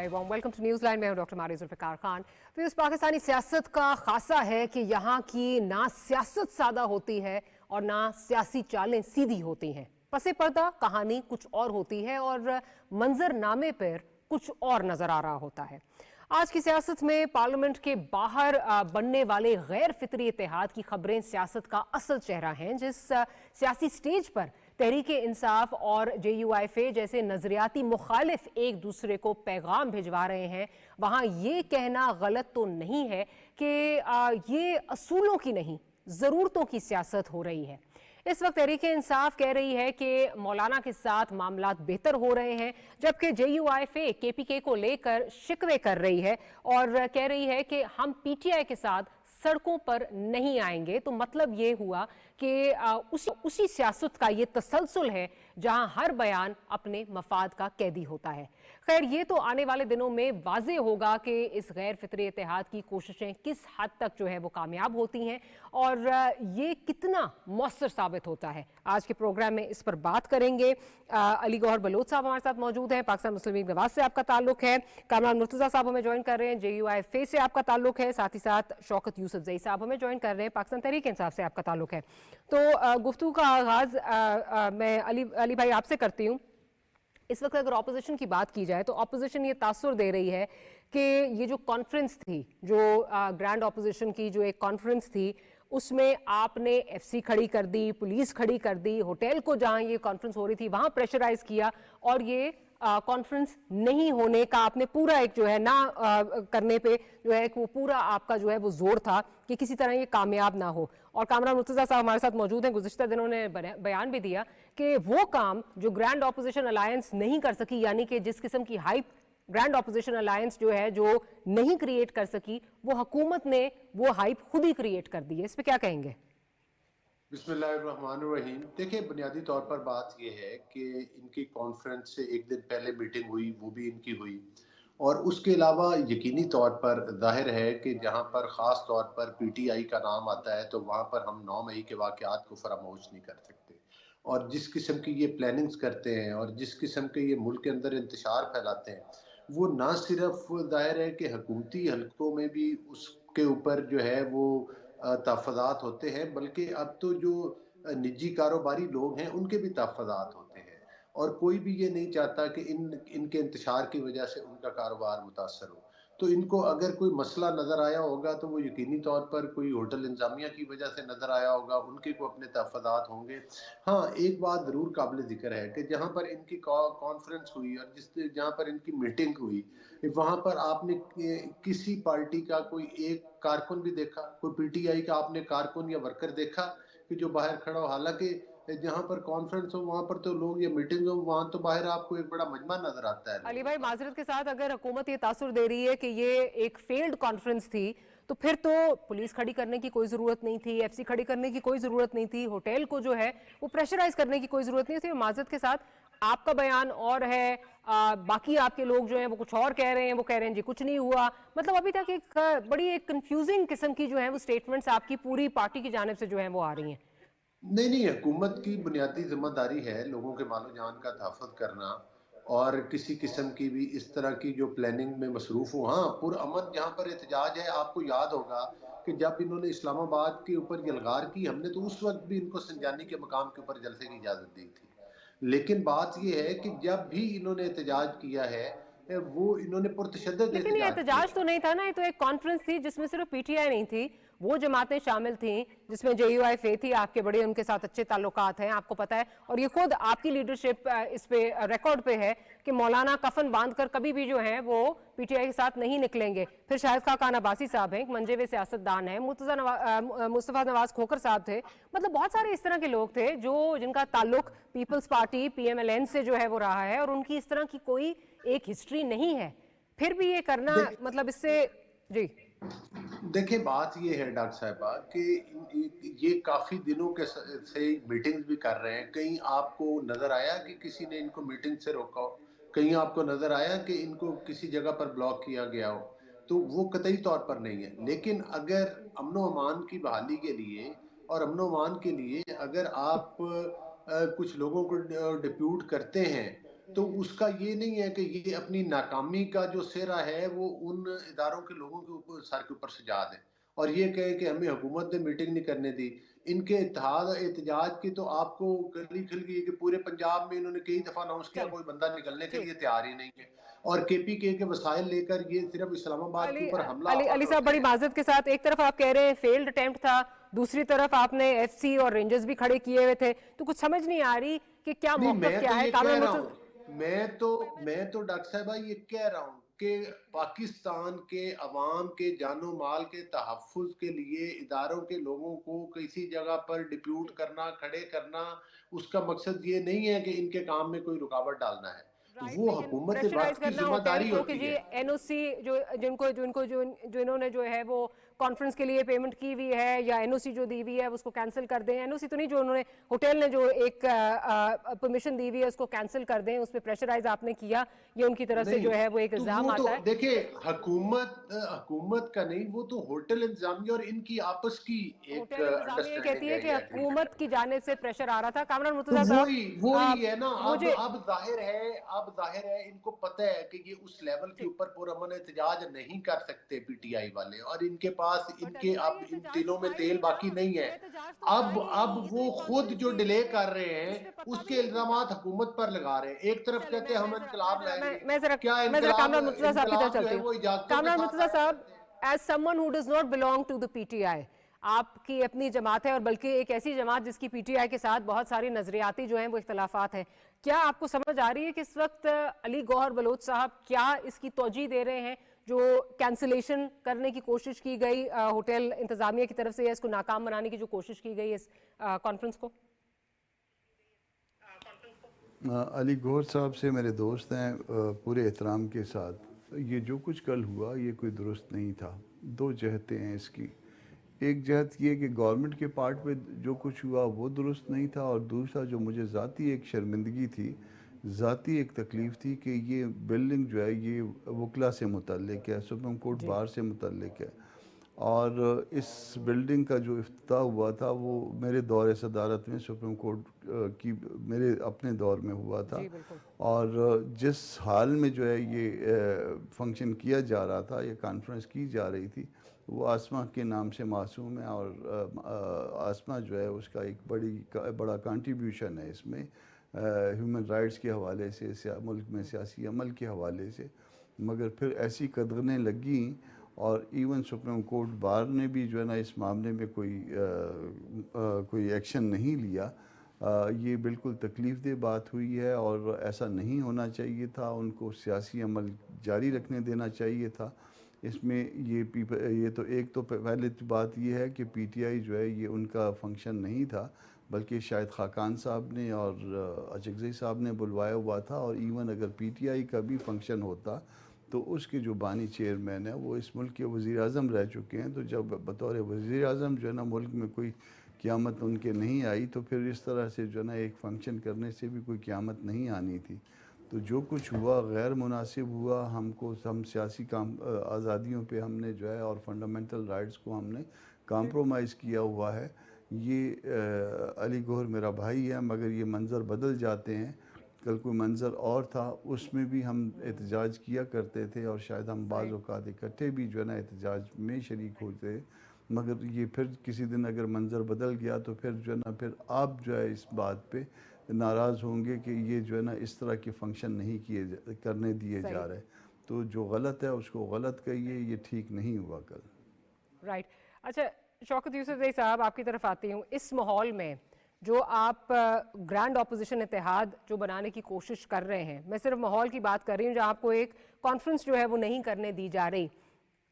Very warm welcome to news line. मैं हूं doctor Maria Zulfikar Khan. तो इस पाकिस्तानी सियासत का खासा है कि यहाँ की ना सियासत सादा होती है और ना सियासी चालें सीधी होती हैं। पसे पर्दा कहानी कुछ और होती है और मंजरनामे पर कुछ और नजर आ रहा होता है। आज की सियासत में पार्लियामेंट के बाहर बनने वाले गैर फितरी इत्तेहाद की खबरें सियासत का असल चेहरा हैं। जिस सियासी स्टेज पर तहरीक इंसाफ और JUIFA जैसे नजरियाती मुखालिफ एक दूसरे को पैगाम भिजवा रहे हैं, वहां ये कहना गलत तो नहीं है कि ये असूलों की नहीं ज़रूरतों की सियासत हो रही है। इस वक्त तहरीक इंसाफ कह रही है कि मौलाना के साथ मामलात बेहतर हो रहे हैं, जबकि JUIFA KPK को लेकर शिकवे कर रही है और कह रही है कि हम PTI के साथ सड़कों पर नहीं आएंगे। तो मतलब ये हुआ कि उसी सियासत का ये तसलसल है जहां हर बयान अपने मफाद का कैदी होता है। खैर, ये तो आने वाले दिनों में वाज़े होगा कि इस गैर फितरी इत्तेहाद की कोशिशें किस हद तक जो है वो कामयाब होती हैं और ये कितना मौसर साबित होता है। आज के प्रोग्राम में इस पर बात करेंगे। अली गौहर बलोच साहब हमारे साथ मौजूद हैं, पाकिस्तान मुस्लिम लीग नवाज से आपका ताल्लुक है। कामरान मुर्तज़ा साहब हमें ज्वाइन कर रहे हैं, JUIFA से आपका ताल्लुक है। साथ ही साथ शौकत यूसुफ जई साहब हमें ज्वाइन कर रहे हैं, पाकिस्तान तहरीक इंसाफ से आपका ताल्लुक है। तो गुफ्तगू का आगाज़ मैं अली भाई आपसे करती हूँ। इस वक्त अगर ऑपोजिशन की बात की जाए तो ऑपोजिशन ये तासुर दे रही है कि ये जो कॉन्फ्रेंस थी, जो ग्रैंड ऑपोजिशन की जो एक कॉन्फ्रेंस थी, उसमें आपने FC खड़ी कर दी, पुलिस खड़ी कर दी, होटल को जहां ये कॉन्फ्रेंस हो रही थी वहां प्रेशराइज किया और ये कॉन्फ्रेंस नहीं होने का आपने पूरा एक जो है ना करने पे जो है वो पूरा आपका जो है वो जोर था कि किसी तरह ये कामयाब ना हो। और कामरान मुर्तज़ा साहब हमारे साथ मौजूद हैं। गुज़िश्ता दिनों ने बयान भी दिया कि वो काम जो ग्रैंड ऑपोजिशन अलायंस नहीं कर सकी, यानी कि जिस किस्म की हाइप ग्रैंड ऑपोजिशन अलायंस जो है जो नहीं क्रिएट कर सकी, वो हुकूमत ने वो हाइप खुद ही क्रिएट कर दी है। इस पर क्या कहेंगे? बिस्मिल्लाहिर्रहमानिर्रहीम। देखिए, बुनियादी तौर पर बात यह है कि इनकी कॉन्फ्रेंस से एक दिन पहले मीटिंग हुई, वो भी इनकी हुई, और उसके अलावा यकीनी तौर पर जाहिर है कि जहां पर ख़ास तौर पर PTI का नाम आता है तो वहां पर हम 9 मई के वाक़यात को फरामोश नहीं कर सकते। और जिस किस्म की ये प्लानिंग्स करते हैं और जिस किस्म के ये मुल्क के अंदर इंतशार फैलाते हैं, वो ना सिर्फ जाहिर है कि हुकूमती हलकों में भी उसके ऊपर जो है वो तहफ़्फ़ुज़ात होते हैं, बल्कि अब तो जो निजी कारोबारी लोग हैं उनके भी तहफ़्फ़ुज़ात होते हैं। और कोई भी ये नहीं चाहता कि इनके इंतशार की वजह से उनका कारोबार मुतासर हो। तो इनको अगर कोई मसला नज़र आया होगा तो वो यकीनी तौर पर कोई होटल इंतज़ामिया की वजह से नज़र आया होगा, उनके को अपने तहफ़्फ़ुज़ात होंगे। हाँ, एक बात ज़रूर काबिल ज़िक्र है कि जहाँ पर इनकी कॉन्फ्रेंस हुई और जहाँ पर इनकी मीटिंग हुई, वहाँ पर आपने किसी पार्टी का कोई एक कारकुन भी देखा? कोई PTI का आपने कारकुन या वर्कर देखा कि जो बाहर खड़ा हो? हालांकि जहाँ पर कॉन्फ्रेंस हो वहाँ पर तो लोग, या मीटिंग हो वहाँ तो बाहर आपको एक बड़ा मजमा नजर आता है अली लोगों भाई, का। माजरत के साथ, अगर हुकूमत ये तासुर दे रही है कि ये एक फेल्ड कॉन्फ्रेंस थी, तो फिर तो पुलिस खड़ी करने की कोई ज़रूरत नहीं थी, FC खड़ी करने की कोई ज़रूरत नहीं थी, होटल को जो है वो प्रेशराइज करने की कोई ज़रूरत नहीं थी। माजरत के साथ आपका बयान और है, बाकी आपके लोग जो हैं वो कुछ और कह रहे हैं, वो कह रहे हैं जी कुछ नहीं हुआ। मतलब अभी तक एक बड़ी एक कंफ्यूजिंग किस्म की जो है वो स्टेटमेंट्स आपकी पूरी पार्टी की जानिब से जो है वो आ रही हैं। नहीं, हुकूमत की बुनियादी जिम्मेदारी है लोगों के मालो जान का तहफ़्फ़ुज़ करना, और किसी किस्म की भी इस तरह की जो प्लानिंग में मसरूफ़ हो। हाँ, पुरअमन जहाँ पर एहतजाज है, आपको याद होगा कि जब इन्होंने इस्लामाबाद के ऊपर यलगार की, हमने तो उस वक्त भी इनको संजानी के मकाम के ऊपर जलसे की इजाज़त दी थी। लेकिन बात यह है कि जब भी इन्होंने एहतजाज किया है, वो इन्होंने पुरतशद्दद लेकिन ये एहतजाज किया एहतजाज तो है। नहीं था ना, ये तो एक कॉन्फ्रेंस थी जिसमें सिर्फ PTI नहीं थी, वो जमातें शामिल थी, जिसमें JUIFA थी, आपके बड़े उनके साथ अच्छे ताल्लुकात हैं, आपको पता है। और ये खुद आपकी लीडरशिप इस पे रिकॉर्ड पे है कि मौलाना कफन बांधकर कभी भी जो है वो PTI के साथ नहीं निकलेंगे। फिर शाहिद खान अब्बासी साहब हैं, मंजे हुए सियासतदान हैं, मुस्तफा नवाज खोखर साहब थे। मतलब बहुत सारे इस तरह के लोग थे जो जिनका ताल्लुक पीपल्स पार्टी PMLN से जो है वो रहा है, और उनकी इस तरह की कोई एक हिस्ट्री नहीं है। फिर भी ये करना, मतलब इससे जी। देखिए, बात ये है डॉक्टर साहिबा कि ये काफी दिनों के से मीटिंग्स भी कर रहे हैं। कहीं आपको नजर आया कि किसी ने इनको मीटिंग से रोका हो? कहीं आपको नजर आया कि इनको किसी जगह पर ब्लॉक किया गया हो? तो वो कतई तौर पर नहीं है। लेकिन अगर अमनो अमान की बहाली के लिए और अमनो अमान के लिए अगर आप कुछ लोगों को डिप्यूट करते हैं, تو اس کا یہ نہیں ہے کہ یہ اپنی ناکامی کا جو سہرا ہے وہ ان اداروں کے لوگوں کے اوپر سر کے اوپر سجا دیں اور یہ کہے کہ ہمیں حکومت نے میٹنگ نہیں کرنے دی. ان کے اتحاد احتجاج کی تو آپ کو گلی کھل گئی کہ پورے پنجاب میں انہوں نے کئی دفعہ اناؤنس کیا, چلیں کوئی بندہ نکلنے کے ٹھیک. لیے تیار ہی نہیں ہے. اور کے پی کے وسائل لے کر یہ صرف اسلام آباد کے علی اوپر حملہ علی آور علی صاحب ہوتے بڑی ہیں. معذرت کے ساتھ, ایک طرف آپ کہہ رہے ہیں فیلڈ اٹیمپٹ تھا, دوسری طرف آپ نے ایف سی اور رینجرز بھی کھڑے کیے ہوئے تھے, تو کچھ سمجھ نہیں آ رہی کہ کیا نہیں موقف میں تو کیا ہے. یہ کامران کہہ رہا مرتضی, ہوں, میں تو ڈاکٹر صاحبہ یہ کہہ رہا ہوں کہ پاکستان کے عوام کے جان و مال کے تحفظ کے لیے اداروں کے لوگوں کو کسی جگہ پر ڈپیوٹ کرنا, کھڑے کرنا, اس کا مقصد یہ نہیں ہے کہ ان کے کام میں کوئی رکاوٹ ڈالنا ہے. رائٹ, وہ لیکن حکومت پریشرائز وقت کی کرنا ذمہ ہوٹل داری کو کہ ہوتی جی ہے. این او سی جو انہوں نے جو ہے وہ کانفرنس کے لیے پیمنٹ کی ہوئی ہے یا این او سی جو دی ہوئی ہے اس کو کینسل کر دیں. این او سی تو نہیں, جو انہوں نے ہوٹل نے جو ایک پرمیشن دی ہوئی ہے اس کو کینسل کر دیں, اس پہ پریشرائز آپ نے کیا, یہ ان کی طرف سے جو نہیں ہے وہ ایک تو الزام وہ تو آتا ہے. دیکھیں حکومت کا نہیں, وہ تو ہوٹل انتظامیہ اور ان کی آپس کی ایک ہوٹل انتظامیہ یہ انڈرسٹینڈنگ کہتی ہے ہے کہ یا ایگریمنٹ ہے. حکومت کی جانب سے پریشر آ رہا تھا. کامران تو مرتضی صاحب وہی ہے نا, مجھے اب ظاہر ہے ان کو پتہ ہے کہ یہ اس لیول کے اوپر پرامن احتجاج نہیں کر سکتے پی ٹی آئی والے, اور ان کے پاس ان بٹ علی کے بھائی اب ان احتجاج تو تینوں میں تھا ہی تیل نہیں نا, باقی نہیں ہے. یہ احتجاج تو تھا ہی اب نہیں, یہ تو وہ ایک خود کانفرنس جو تھی ڈیلے کر رہے ہیں جس میں پتہ اس بھی کے نہیں پھولتا. الزامات حکومت پر لگا رہے ہیں. ایک طرف چلیں کہتے ہیں ہم انقلاب لائیں گے, کیا میں ذرا انقلاب کامران مرتضی صاحب کی طرف جو ہے چلتی ہوں. وہ اجازتوں کے کامران ساتھ مرتضی آیا صاحب, کرتے ہیں. As someone who does not belong to the P T I, آپ کی اپنی جماعت ہے اور بلکہ ایک ایسی جماعت جس کی پی ٹی آئی کے ساتھ بہت ساری نظریاتی جو ہیں وہ اختلافات ہیں, کیا آپ کو سمجھ آ رہی ہے کہ اس وقت علی گوہر بلوچ صاحب کیا اس کی توجیہ دے رہے ہیں جو کینسلیشن کرنے کی کوشش کی گئی ہوٹل انتظامیہ کی طرف سے, یا اس کو ناکام بنانے کی جو کوشش کی گئی اس کانفرنس کو؟ علی گوہر صاحب سے میرے دوست ہیں, پورے احترام کے ساتھ, یہ جو کچھ کل ہوا یہ کوئی درست نہیں تھا. دو جہتیں ہیں اس کی. ایک جہت یہ کہ گورنمنٹ کے پارٹ پہ جو کچھ ہوا وہ درست نہیں تھا, اور دوسرا جو مجھے ذاتی ایک شرمندگی تھی, ذاتی ایک تکلیف تھی کہ یہ بلڈنگ جو ہے یہ وکلا سے متعلق ہے, سپریم کورٹ جی بار سے متعلق ہے, اور اس بلڈنگ کا جو افتتاح ہوا تھا وہ میرے دور صدارت میں سپریم کورٹ کی میرے اپنے دور میں ہوا تھا. جی بالکل. اور جس حال میں جو ہے یہ فنکشن کیا جا رہا تھا, یہ کانفرنس کی جا رہی تھی, وہ آسما کے نام سے معصوم ہے, اور آسما جو ہے اس کا ایک بڑا کنٹریبیوشن ہے اس میں ہیومن رائٹس کے حوالے سے, ملک میں سیاسی عمل کے حوالے سے. مگر پھر ایسی قدغنیں لگیں, اور ایون سپریم کورٹ بار نے بھی جو ہے نا اس معاملے میں کوئی ایکشن نہیں لیا. یہ بالکل تکلیف دہ بات ہوئی ہے, اور ایسا نہیں ہونا چاہیے تھا. ان کو سیاسی عمل جاری رکھنے دینا چاہیے تھا. اس میں یہ تو ایک تو پہلے بات یہ ہے کہ پی ٹی آئی جو ہے یہ ان کا فنکشن نہیں تھا, بلکہ شاہد خاقان صاحب نے اور اچکزئی صاحب نے بلوایا ہوا تھا. اور ایون اگر پی ٹی آئی کا بھی فنکشن ہوتا تو اس کے جو بانی چیئرمین ہیں وہ اس ملک کے وزیر اعظم رہ چکے ہیں, تو جب بطور وزیر اعظم جو ہے نا ملک میں کوئی قیامت ان کے نہیں آئی, تو پھر اس طرح سے جو ہے نا ایک فنکشن کرنے سے بھی کوئی قیامت نہیں آنی تھی. تو جو کچھ ہوا غیر مناسب ہوا. ہم سیاسی آزادیوں پہ ہم نے جو ہے اور فنڈامنٹل رائٹس کو ہم نے کمپرومائز کیا ہوا ہے. یہ علی گوہر میرا بھائی ہے, مگر یہ منظر بدل جاتے ہیں. کل کوئی منظر اور تھا, اس میں بھی ہم احتجاج کیا کرتے تھے, اور شاید ہم بعض اوقات اکٹھے بھی جو ہے نا احتجاج میں شریک ہوتے, مگر یہ پھر کسی دن اگر منظر بدل گیا تو پھر جو ہے نا پھر آپ جو ہے اس بات پہ ناراض ہوں گے کہ یہ جو ہے نا اس طرح کے فنکشن نہیں کرنے دیے جا رہے. تو جو غلط ہے اس کو غلط کہیے, یہ ٹھیک نہیں ہوا کل. رائٹ. اچھا شوکت یوسف صاحب, آپ کی طرف آتی ہوں. اس ماحول میں جو آپ گرینڈ اپوزیشن اتحاد جو بنانے کی کوشش کر رہے ہیں, میں صرف ماحول کی بات کر رہی ہوں, جہاں آپ کو ایک کانفرنس جو ہے وہ نہیں کرنے دی جا رہی,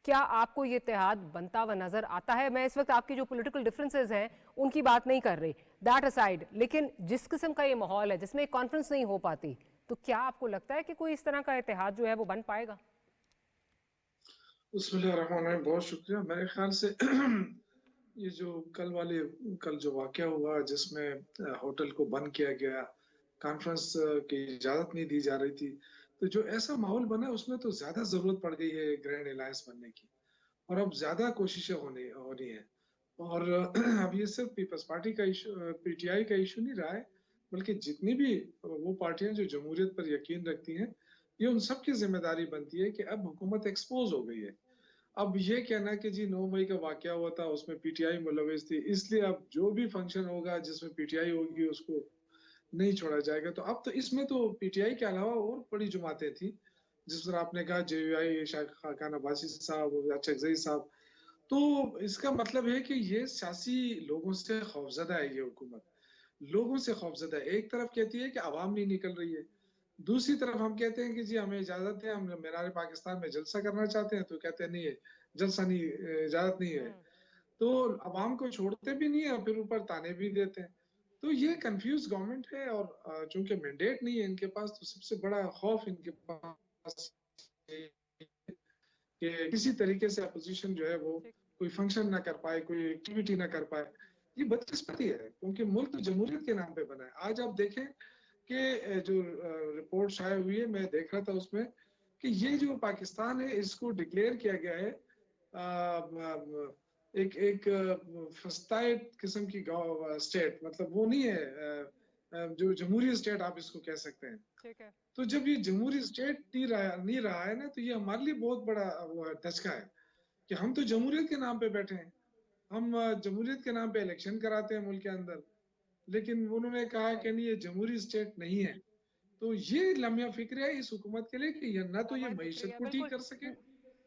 کیا آپ کو یہ اتحاد بنتا ہوا نظر آتا ہے؟ میں اس وقت آپ کی جو پولیٹیکل ڈفرینسز ہیں ان کی بات نہیں کر رہی, دیٹ اسائڈ, لیکن جس قسم کا یہ ماحول ہے جس میں ایک کانفرنس نہیں ہو پاتی, تو کیا آپ کو لگتا ہے کہ کوئی اس طرح کا اتحاد جو ہے وہ بن پائے گا؟ بسم اللہ الرحمن الرحیم. بہت شکریہ. میرے خیال سے یہ جو کل جو واقعہ ہوا جس میں ہوٹل کو بند کیا گیا, کانفرنس کی اجازت نہیں دی جا رہی تھی, تو جو ایسا ماحول بنا اس میں تو زیادہ ضرورت پڑ گئی ہے گرینڈ الائنس بننے کی, اور اب زیادہ کوششیں ہونی ہیں. اور اب یہ صرف پیپلز پارٹی کا ایشو, پی ٹی آئی کا ایشو نہیں رہا ہے, बल्कि जितनी भी वो पार्टियां जो जमहूरियत पर यकीन रखती हैं, ये उन सब की जिम्मेदारी बनती है कि अब हुकूमत एक्सपोज हो गई है। अब ये कहना कि जी 9 मई का वाकया हुआ था, उसमें पीटीआई मुलविस थी, इसलिए अब जो भी फंक्शन होगा जिसमें पीटीआई होगी उसको नहीं छोड़ा जाएगा। तो अब तो इसमें तो पीटीआई के अलावा और बड़ी जमातें थी, जिस तरह आपने कहा जेयूआई, शायद खाकान अब्बासी साहब या चकजई साहब। तो इसका मतलब है कि ये सियासी लोगों से खौफजदा है, ये हुकूमत लोगों से खौफजदा है। एक तरफ कहती है कि आवाम नहीं निकल रही है, दूसरी तरफ हम कहते हैं कि जी हमें इजाजत है, हम मीनार पाकिस्तान में जलसा करना चाहते हैं, तो कहते हैं नहीं है, जलसा नहीं, इजाजत नहीं है। तो आवाम को छोड़ते भी नहीं है और फिर ऊपर ताने भी देते हैं। तो ये कंफ्यूज गवर्नमेंट है, और चूंकि मैंडेट नहीं है इनके पास, तो सबसे बड़ा खौफ इनके पास कि किसी तरीके से अपोजिशन जो है वो कोई फंक्शन ना कर पाए, कोई एक्टिविटी ना कर पाए। ये बदकिस्मती है, क्योंकि मुल्क तो जमहूरियत के नाम पे बना है। आज आप देखें कि जो रिपोर्ट शाया हुई है, मैं देख रहा था उसमें कि ये जो पाकिस्तान है इसको डिक्लेयर किया गया है एक एक फस्ताइट किस्म की स्टेट, मतलब वो नहीं है जो जमहूरी स्टेट आप इसको कह सकते हैं। ठीक है। तो जब ये जमहूरी स्टेट नहीं रहा है ना, तो ये हमारे लिए बहुत बड़ा वो धचका है कि हम तो जमहूरियत के नाम पे बैठे हैं, हम जमहूरियत के नाम पे इलेक्शन कराते हैं मुल्क के अंदर, लेकिन उन्होंने कहा कि नहीं ये जमहूरी स्टेट नहीं है। तो ये लम्हा फिक्र है इस हुकूमत के लिए कि ये ना तो ये मईशत को ठीक कर सके,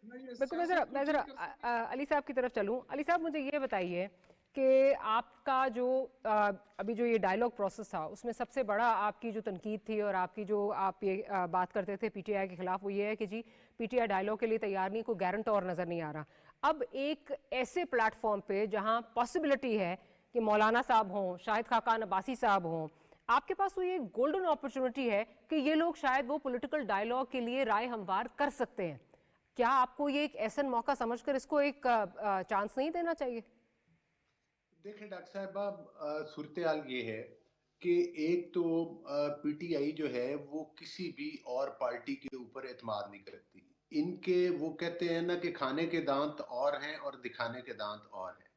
ना ये बिल्कुल। सियासत को मैं ठीक जरा कर सके। अली साहब की तरफ चलूं। अली साहब, मुझे ये बताइए कि आपका जो अभी जो ये डायलॉग प्रोसेस था, उसमें सबसे बड़ा आपकी जो तनकीद थी और आपकी जो आप ये बात करते थे पीटीआई के खिलाफ, वो ये है कि जी पीटीआई डायलॉग के लिए तैयार नहीं, कोई गारंटर नज़र नहीं आ रहा। अब एक ऐसे प्लेटफॉर्म पे जहां पॉसिबिलिटी है कि मौलाना साहब हों, शाहिद खाकान अब्बासी साहब हों, आपके पास तो ये गोल्डन अपॉर्चुनिटी है कि ये लोग शायद वो पॉलिटिकल डायलॉग के लिए राय हमवार कर सकते हैं। क्या आपको ये एक ऐसा मौका समझकर इसको एक चांस नहीं देना चाहिए? देखिए डॉक्टर साहब, सूरत हाल ये है कि एक तो पीटीआई जो है वो किसी भी और पार्टी के ऊपर एतमाद नहीं करती। इनके वो कहते हैं ना कि खाने के दांत और हैं और दिखाने के दांत और हैं।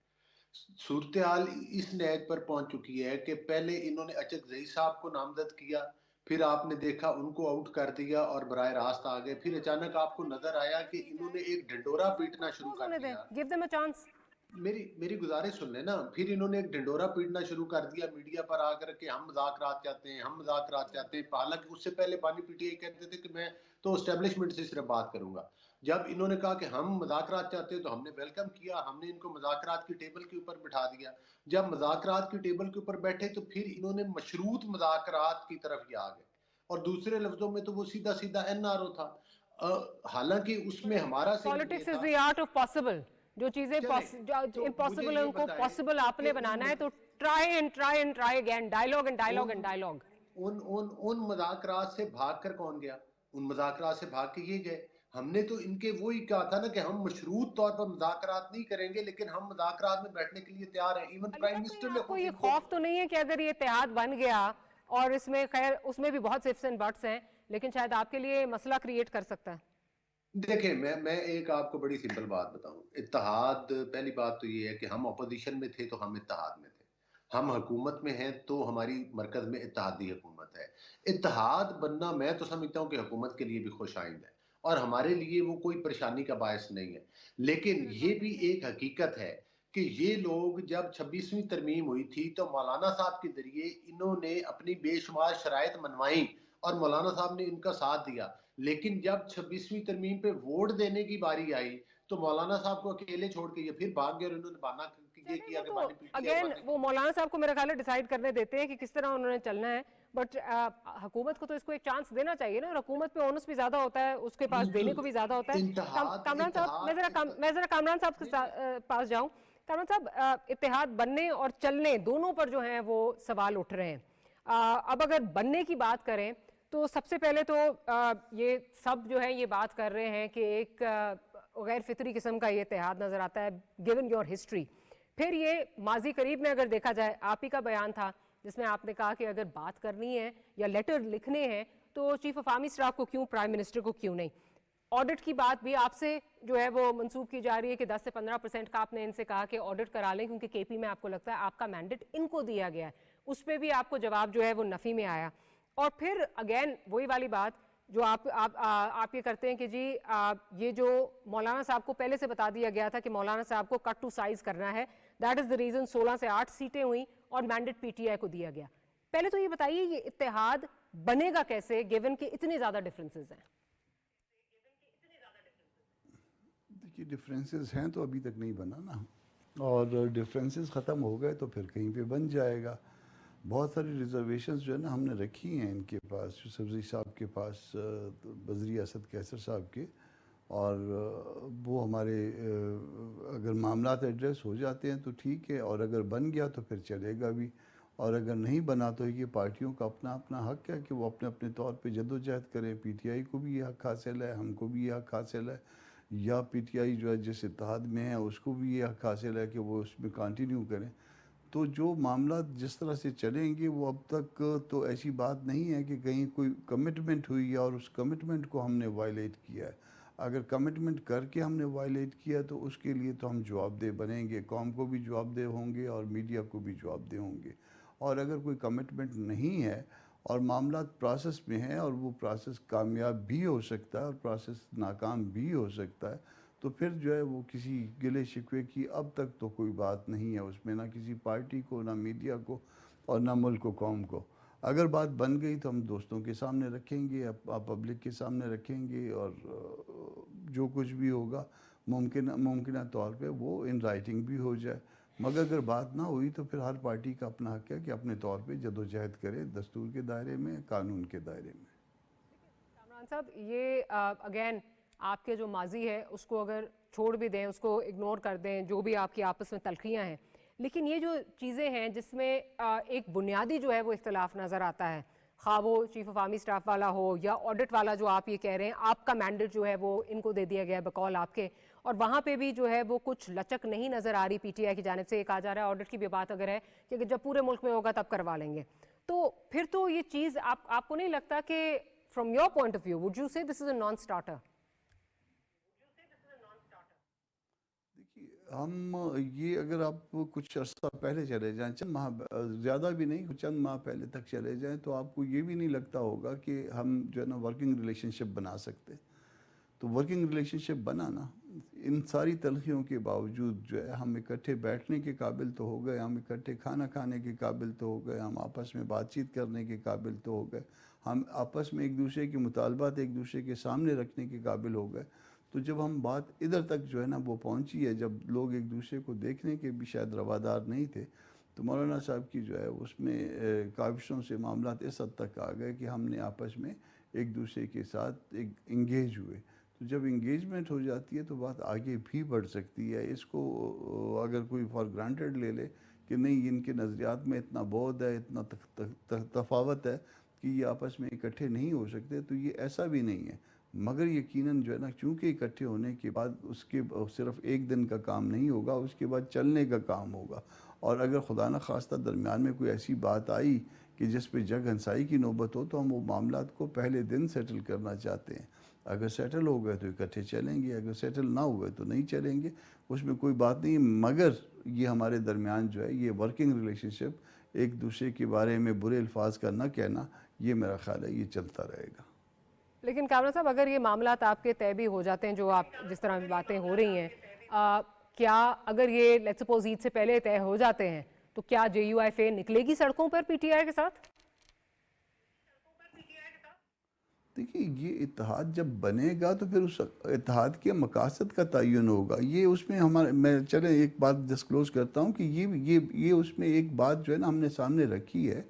सूरत हाल इस नहज पर पहुंच चुकी है कि पहले इन्होंने अचकजई साहब को नामजद किया, फिर आपने देखा उनको आउट कर दिया और बराह रास्त आ गए, फिर अचानक आपको नजर आया कि इन्होंने एक ढिंडोरा पीटना शुरू कर दिया। Give them a chance. मेरी गुजारिश सुन लेना। फिर इन्होंने एक ढिंडोरा पीटना शुरू कर दिया मीडिया पर आकर के हम मुज़ाकरात चाहते हैं, हम मुज़ाकरात चाहते हैं। हालांकि उससे पहले बानी पीटीआई कहते थे कि मैं तो एस्टेब्लिशमेंट से सिर्फ बात करूंगा। जब इन्होंने कहा कि हम मुज़ाकरात चाहते हैं तो हमने वेलकम किया, हमने इनको मुज़ाकरात की टेबल के ऊपर बिठा दिया। जब मुज़ाकरात की टेबल के ऊपर बैठे तो फिर इन्होंने मशरूत मुज़ाकरात की तरफ ही आ गए, और दूसरे लफ्जों में तो वो सीधा सीधा एनआरओ था। हालांकि उसमें हमारा सिर्फ ये पॉलिटिक्स इज था। The art of possible. जो चीजें तो इम्पॉसिबल मुझे है ये उनको बताएं पॉसिबल आपने कि बनाना है, तो try and try and try again, dialogue and dialogue and dialogue. उन मुज़ाकरात से भागकर कौन गया? उन मुज़ाकरात से भाग के ये गए। हमने तो इनके वो ही कहा था ना कि हम मशरूत तौर पर मुज़ाकरात नहीं करेंगे, लेकिन हम मुज़ाकरात में बैठने के लिए तैयार हैं। इवन प्राइम मिनिस्टर ने आपको खुद ये इनको। खौफ तो नहीं है कि अगर ये इत्तेहाद बन गया, और इसमें खैर उसमें भी बहुत इफ्स एंड बट्स हैं, लेकिन शायद आपके लिए मसला क्रिएट कर सकता है? देखिए, मैं एक आपको बड़ी सिंपल बात बताऊं। इत्तेहाद, पहली बात तो ये है कि हम अपोजिशन में थे तो हम इत्तेहाद में थे, हम हुकूमत में हैं तो हमारी मरकज में इत्तेहादी हुकूमत है। इत्तेहाद बनना मैं तो समझता हूं कि हुकूमत के लिए भी खुश आइंद है और हमारे लिए वो कोई परेशानी का बायस नहीं है। लेकिन ये भी एक हकीकत है कि ये लोग जब 26वीं तरमीम हुई थी तो मौलाना साहब के जरिए इन्होंने अपनी बेशुमार शराइत मनवाई और मौलाना साहब ने इनका साथ दिया। लेकिन जब 26वीं तरमीम पे वोट देने की बारी आई तो मौलाना साहब को अकेले छोड़ के ये फिर भाग गए और इन्होंने बहाना ये किया कि बानी पीटीआई अगेन वाले। वो मौलाना साहब को मेरा ख्याल है डिसाइड करने देते हैं कि किस तरह उन्होंने चलना है, बट हुकूमत को तो इसको एक चांस देना चाहिए ना। और हुकूमत पे ओनस भी ज्यादा होता है, उसके पास देने को भी ज्यादा होता है। कामरान साहब, मैं जरा कामरान साहब के पास जाऊं। कामरान साहब, इत्तेहाद बनने और चलने दोनों पर जो है वो सवाल उठ रहे हैं। अब अगर बनने की बात करें तो सबसे पहले तो ये सब जो है ये बात कर रहे हैं कि एक गैर फितरी किस्म का ये इत्तेहाद नजर आता है गिवन योर हिस्ट्री। फिर ये माजी करीब में अगर देखा जाए, आप ही का बयान था जिसमें आपने कहा कि अगर बात करनी है या लेटर लिखने हैं तो चीफ ऑफ आर्मी स्टाफ को क्यों, प्राइम मिनिस्टर को क्यों नहीं। ऑडिट की बात भी आपसे जो है वो मंसूब की जा रही है कि 10 से 15% का आपने इनसे कहा कि ऑडिट करा लें, क्योंकि केपी में आपको लगता है आपका मैंडेट इनको दिया गया है। उस पर भी आपको जवाब जो है वो नफी में आया। और फिर अगेन वही वाली बात जो आप ये करते हैं कि जी ये जो मौलाना साहब को पहले से बता दिया गया था कि मौलाना साहब को कट टू साइज करना है, दैट इज द रीजन 16 से 8 सीटें हुई और मैंडेट पीटीआई को दिया गया। पहले तो ये बताइए ये इत्तेहाद बनेगा कैसे गिवन कि इतने ज्यादा डिफरेंसेस हैं? देखिए डिफरेंसेस हैं तो अभी तक नहीं बना ना, और डिफरेंसेस ख़त्म हो गए तो फिर कहीं पे बन जाएगा। बहुत सारी रिजर्वेशंस जो है ना हमने रखी हैं इनके पास, यूसुफजई साहब के पास, बजरी असद कैसर साहब के, और वो हमारे अगर मामलात एड्रेस हो जाते हैं तो ठीक है, और अगर बन गया तो फिर चलेगा भी, और अगर नहीं बना तो ये पार्टियों का अपना अपना हक है कि वो अपने अपने तौर पे जद्दोजहद करें। पीटीआई को भी ये हक हासिल है, हमको भी ये हक हासिल है, या पीटीआई जो है जिस इत्तेहाद में है उसको भी ये हक हासिल है कि वो उसमें कंटिन्यू करें। तो जो मामला जिस तरह से चलेंगे वो अब तक तो ऐसी बात नहीं है कि कहीं कोई कमिटमेंट हुई है और उस कमिटमेंट को हमने वायलेट किया है। अगर कमिटमेंट करके हमने वायलेट किया तो उसके लिए तो हम जवाबदेह बनेंगे, कौम को भी जवाबदेह होंगे और मीडिया को भी जवाबदेह होंगे। और अगर कोई कमिटमेंट नहीं है और मामला प्रोसेस में है और वो प्रोसेस कामयाब भी हो सकता है और प्रोसेस नाकाम भी हो सकता है, तो फिर जो है वो किसी गिले शिकवे की अब तक तो कोई बात नहीं है उसमें, ना किसी पार्टी को, ना मीडिया को, और ना मुल्क को, कौम को। अगर बात बन गई तो हम दोस्तों के सामने रखेंगे, पब्लिक के सामने रखेंगे, और जो कुछ भी होगा मुमकिन तौर पे वो इन राइटिंग भी हो जाए। मगर अगर बात ना हुई तो फिर हर पार्टी का अपना हक है कि अपने तौर पे जदोजहद करे, दस्तूर के दायरे में, कानून के दायरे में। कामरान साहब, ये अगेन आपके जो माजी है उसको अगर छोड़ भी दें, उसको इग्नोर कर दें, जो भी आपकी आपस में तलखियाँ हैं, लेकिन ये जो चीज़ें हैं जिसमें एक बुनियादी जो है वो इख्तलाफ नज़र आता है, खा वो चीफ ऑफ आर्मी स्टाफ वाला हो या ऑडिट वाला, जो आप ये कह रहे हैं आपका मैंडेट जो है वो इनको दे दिया गया है बकौल आपके, और वहाँ पे भी जो है वो कुछ लचक नहीं नज़र आ रही पीटीआई की जानिब से। ये कहा जा रहा है ऑडिट की भी बात अगर है कि जब पूरे मुल्क में होगा तब करवा लेंगे, तो फिर तो ये चीज़ आपको नहीं लगता कि from your point of view would you say this is a non starter? हम ये अगर आप कुछ अर्सा पहले चले जाएं, चंद माह, ज़्यादा भी नहीं, चंद माह पहले तक चले जाएं, तो आपको ये भी नहीं लगता होगा कि हम जो है ना वर्किंग रिलेशनशिप बना सकते। तो वर्किंग रिलेशनशिप बनाना, इन सारी तलखियों के बावजूद जो है हम इकट्ठे बैठने के काबिल तो हो गए, हम इकट्ठे खाना खाने के काबिल तो हो गए, हम आपस में बातचीत करने के काबिल तो हो गए, हम आपस में एक दूसरे के मुतालबात एक दूसरे के सामने रखने के काबिल हो गए। तो जब हम बात इधर तक जो है ना वो पहुंची है, जब लोग एक दूसरे को देखने के भी शायद रवादार नहीं थे, तो मौलाना साहब की जो है उसमें काविशों से मामला इस हद तक आ गए कि हमने आपस में एक दूसरे के साथ एक इंगेज हुए। तो जब इंगेजमेंट हो जाती है तो बात आगे भी बढ़ सकती है। इसको अगर कोई फॉर ग्रांटेड ले ले कि नहीं इनके नज़रियात में इतना बहुत है, इतना तफावत है कि ये आपस में इकट्ठे नहीं हो सकते, तो ये ऐसा भी नहीं है। मगर यकीनन जो है ना, चूँकि इकट्ठे होने के बाद उसके सिर्फ एक दिन का काम नहीं होगा, उसके बाद चलने का काम होगा। और अगर खुदा न खास्ता दरमियान में कोई ऐसी बात आई कि जिस पे जग हंसाई की नौबत हो, तो हम वो मामलात को पहले दिन सेटल करना चाहते हैं। अगर सेटल हो गए तो इकट्ठे चलेंगे, अगर सेटल ना हुए तो नहीं चलेंगे, उसमें कोई बात नहीं। मगर ये हमारे दरमियान जो है ये वर्किंग रिलेशनशिप, एक दूसरे के बारे में बुरे अल्फाज का ना कहना, ये मेरा ख्याल है ये चलता रहेगा। लेकिन कामरान साहब, अगर ये मामलात आपके तय भी हो जाते हैं, जो आप जिस तरह की बातें हो रही हैं, क्या अगर ये लेट्स सपोज ईद से पहले तय हो जाते हैं तो क्या JUIFA निकलेगी सड़कों पर पीटीआई के साथ? देखिए ये इत्तेहाद जब बनेगा तो फिर उस इत्तेहाद के मकासद का तयन होगा। ये उसमें हमारे, मैं चले एक बात डिस्क्लोज करता हूँ कि ये उसमें एक बात जो है ना हमने सामने रखी है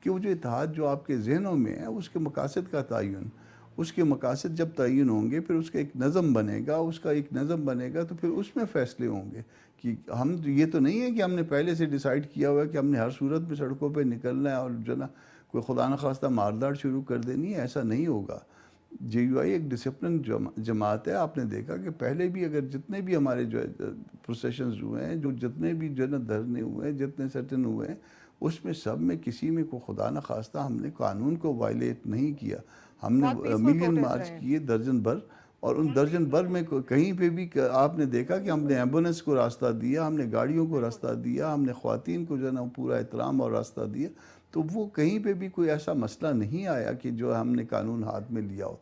कि वो जो इत्तेहाद जो आपके जहनों में है उसके मकासद का तयन, उसके मकासद जब तयन होंगे फिर उसका एक नज़म बनेगा, उसका एक नज़म बनेगा तो फिर उसमें फ़ैसले होंगे कि हम, ये तो नहीं है कि हमने पहले से डिसाइड किया हुआ है कि हमने हर सूरत में सड़कों पे निकलना है और जो ना कोई खुदा न खास्ता मारदार शुरू कर देनी है, ऐसा नहीं होगा। JUI एक डिसिप्लिन जमात है। आपने देखा कि पहले भी अगर जितने भी हमारे जो है प्रोसेशंस हुए हैं, जो जितने भी जो है ना धरने हुए हैं, जितने सेटन हुए हैं, उसमें सब में किसी में को खुदा न खास्ता हमने कानून को वायलेट नहीं किया। हमने मिलियन मार्च किए, दर्जन भर اور ان درجن بھر میں کہیں پہ بھی آپ نے دیکھا کہ ہم نے ایمبولینس کو راستہ دیا، ہم نے گاڑیوں کو راستہ دیا، ہم نے خواتین کو جو ہے نا پورا احترام اور راستہ دیا، تو وہ کہیں پہ بھی کوئی ایسا مسئلہ نہیں آیا کہ جو ہم نے قانون ہاتھ میں لیا ہو.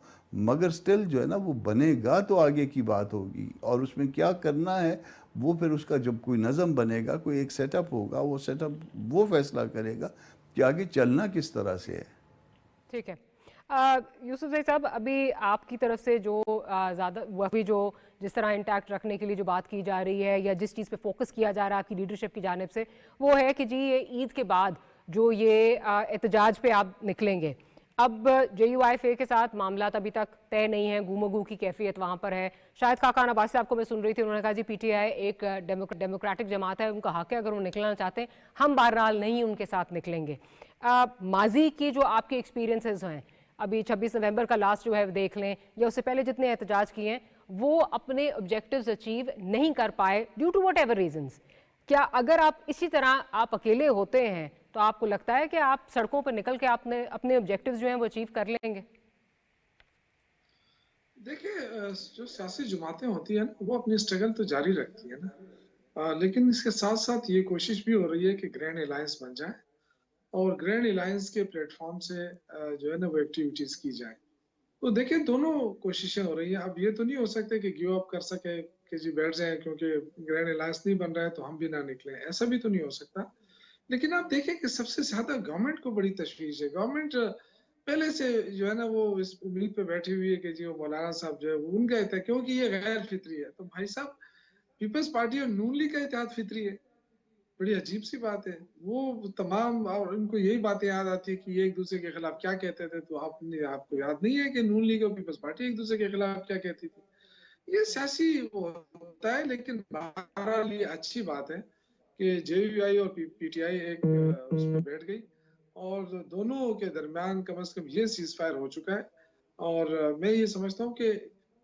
مگر سٹل جو ہے نا وہ بنے گا تو آگے کی بات ہوگی، اور اس میں کیا کرنا ہے وہ پھر اس کا جب کوئی نظم بنے گا، کوئی ایک سیٹ اپ ہوگا، وہ سیٹ اپ وہ فیصلہ کرے گا کہ آگے چلنا کس طرح سے ہے. ٹھیک ہے. یوسف زئی صاحب، ابھی آپ کی طرف سے جو زیادہ ابھی جو جس طرح انٹیکٹ رکھنے کے لیے جو بات کی جا رہی ہے یا جس چیز پہ فوکس کیا جا رہا ہے آپ کی لیڈرشپ کی جانب سے، وہ ہے کہ جی یہ عید کے بعد جو یہ احتجاج پہ آپ نکلیں گے. اب جے یو آئی ایف اے کے ساتھ معاملات ابھی تک طے نہیں ہیں، گو مگو کی کیفیت وہاں پر ہے. شاید خاقان عباس صاحب کو میں سن رہی تھی، انہوں نے کہا جی پی ٹی آئی ایک ڈیموکریٹک جماعت ہے، ان کا حق ہے اگر وہ نکلنا چاہتے ہیں، ہم بہرحال نہیں ان کے ساتھ نکلیں گے. ماضی کی جو آپ کے ایکسپیرینسز ہیں، ابھی 26 نومبر کا لاسٹ جو ہے دیکھ لیں یا اس سے پہلے جتنے احتجاج کیے ہیں، وہ اپنے آبجیکٹیوز اچیو نہیں کر پائے due to whatever reasons. کیا اگر آپ اسی طرح آپ اکیلے ہوتے ہیں تو آپ کو لگتا ہے کہ آپ سڑکوں پر نکل کے اپنے آبجیکٹیوز جو ہیں وہ اچیو کر لیں گے؟ دیکھیں، جو سیاسی جماعتیں ہوتی ہیں وہ اپنی اسٹرگل تو جاری رکھتی ہیں نا، لیکن اس کے ساتھ ساتھ یہ کوشش بھی ہو رہی ہے کہ گرینڈ الائنس بن جائے اور گرینڈ الائنس کے پلیٹ فارم سے جو ہے نا وہ ایکٹیویٹیز کی جائے. تو دیکھیں دونوں کوششیں ہو رہی ہیں. اب یہ تو نہیں ہو سکتے کہ گیو اپ کر سکے کہ جی بیٹھ جائیں کیونکہ گرینڈ الائنس نہیں بن رہا ہے تو ہم بھی نہ نکلیں، ایسا بھی تو نہیں ہو سکتا. لیکن آپ دیکھیں کہ سب سے زیادہ گورنمنٹ کو بڑی تشویش ہے. گورنمنٹ پہلے سے جو ہے نا وہ اس امید پہ بیٹھی ہوئی ہے کہ جی وہ مولانا صاحب جو ہے وہ ان کا اتحاد، کیونکہ یہ غیر فطری ہے. تو بھائی صاحب، پیپلز پارٹی اور نون لیگ کا اتحاد فطری ہے. بڑی عجیب سی بات ہے. وہ تمام، اور ان کو یہی باتیں یاد آتی ہے کہ یہ ایک دوسرے کے خلاف کیا کہتے تھے. تو آپ کو یاد نہیں ہے کہ نون لیگ اور پیپلز پارٹی ایک دوسرے کے خلاف کیا کہتی تھی؟ یہ سیاسی ہوتا ہے. لیکن بہرحال یہ اچھی بات ہے کہ جے یو آئی اور پی ٹی آئی ایک اس میں بیٹھ گئی اور دونوں کے درمیان کم از کم یہ سیز فائر ہو چکا ہے. اور میں یہ سمجھتا ہوں کہ